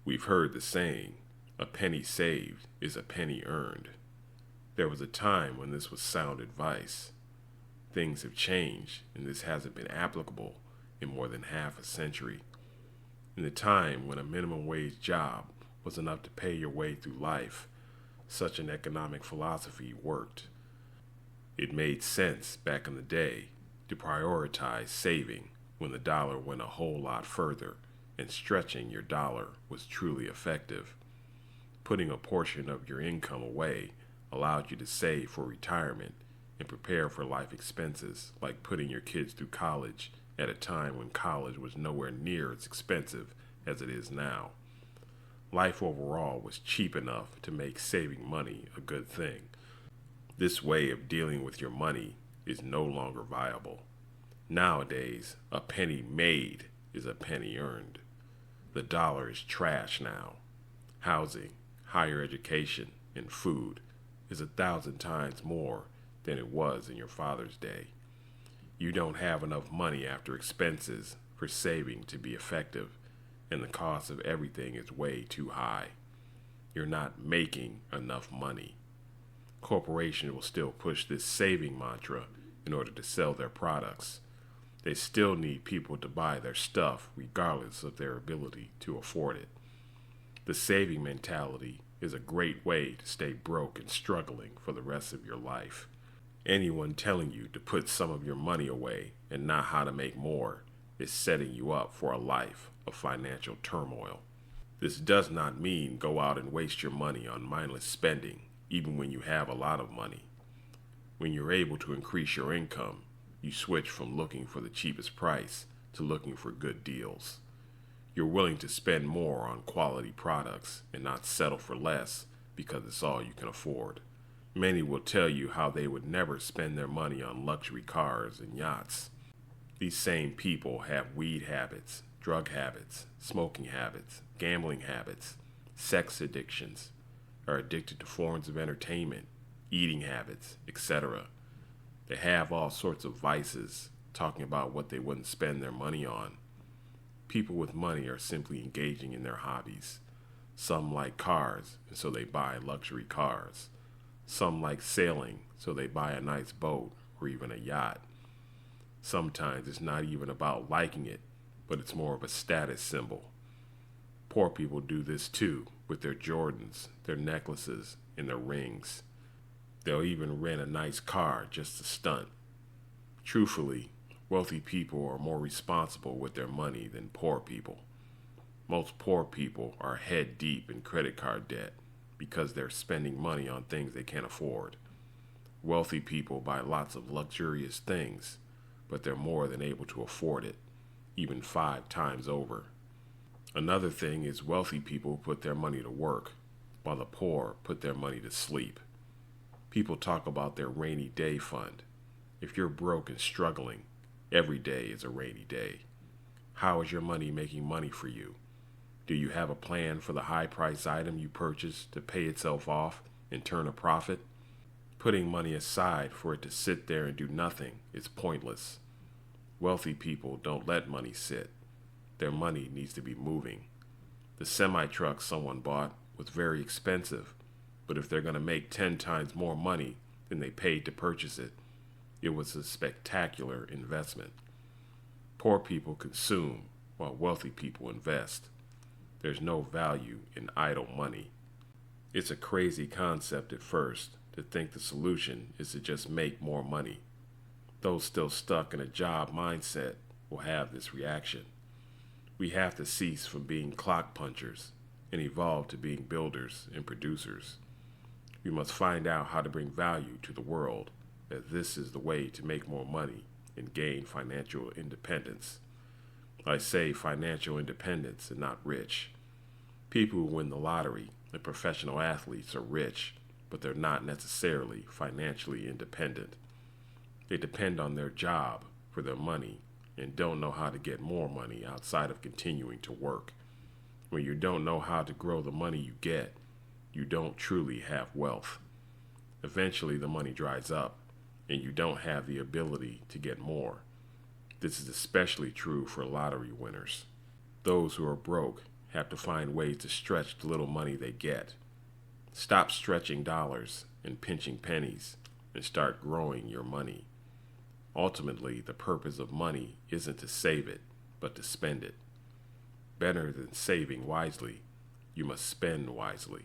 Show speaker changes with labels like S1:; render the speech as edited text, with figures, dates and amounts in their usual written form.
S1: We've heard the saying, a penny saved is a penny earned. There was a time when this was sound advice. Things have changed, and this hasn't been applicable in more than half a century. In the time when a minimum wage job was enough to pay your way through life, such an economic philosophy worked. It made sense back in the day to prioritize saving when the dollar went a whole lot further and stretching your dollar was truly effective. Putting a portion of your income away allowed you to save for retirement and prepare for life expenses like putting your kids through college at a time when college was nowhere near as expensive as it is now. Life overall was cheap enough to make saving money a good thing. This way of dealing with your money is no longer viable. Nowadays, a penny made is a penny earned. The dollar is trash now. Housing, higher education, and food is 1,000 times more than it was in your father's day. You don't have enough money after expenses for saving to be effective, and the cost of everything is way too high. You're not making enough money. Corporations will still push this saving mantra in order to sell their products. They still need people to buy their stuff regardless of their ability to afford it. The saving mentality is a great way to stay broke and struggling for the rest of your life. Anyone telling you to put some of your money away and not how to make more is setting you up for a life of financial turmoil. This does not mean go out and waste your money on mindless spending, even when you have a lot of money. When you're able to increase your income, you switch from looking for the cheapest price to looking for good deals. You're willing to spend more on quality products and not settle for less because it's all you can afford. Many will tell you how they would never spend their money on luxury cars and yachts. These same people have weed habits, drug habits, smoking habits, gambling habits, sex addictions, are addicted to forms of entertainment, eating habits, etc. They have all sorts of vices, talking about what they wouldn't spend their money on. People with money are simply engaging in their hobbies. Some like cars, and so they buy luxury cars. Some like sailing, so they buy a nice boat or even a yacht. Sometimes it's not even about liking it, but it's more of a status symbol. Poor people do this too with their Jordans, their necklaces, and their rings. They'll even rent a nice car just to stunt. Truthfully, wealthy people are more responsible with their money than poor people. Most poor people are head deep in credit card debt because they're spending money on things they can't afford. Wealthy people buy lots of luxurious things, but they're more than able to afford it, even 5 times over. Another thing is wealthy people put their money to work, while the poor put their money to sleep. People talk about their rainy day fund. If you're broke and struggling, every day is a rainy day. How is your money making money for you? Do you have a plan for the high price item you purchased to pay itself off and turn a profit? Putting money aside for it to sit there and do nothing is pointless. Wealthy people don't let money sit. Their money needs to be moving. The semi-truck someone bought was very expensive, but if they're going to make 10 times more money than they paid to purchase it, it was a spectacular investment. Poor people consume while wealthy people invest. There's no value in idle money. It's a crazy concept at first to think the solution is to just make more money. Those still stuck in a job mindset will have this reaction. We have to cease from being clock punchers and evolve to being builders and producers. We must find out how to bring value to the world, as this is the way to make more money and gain financial independence. I say financial independence and not rich. People who win the lottery and professional athletes are rich, but they're not necessarily financially independent. They depend on their job for their money and don't know how to get more money outside of continuing to work. When you don't know how to grow the money you get, you don't truly have wealth. Eventually the money dries up and you don't have the ability to get more. This is especially true for lottery winners. Those who are broke have to find ways to stretch the little money they get. Stop stretching dollars and pinching pennies and start growing your money. Ultimately, the purpose of money isn't to save it, but to spend it. Better than saving wisely, you must spend wisely.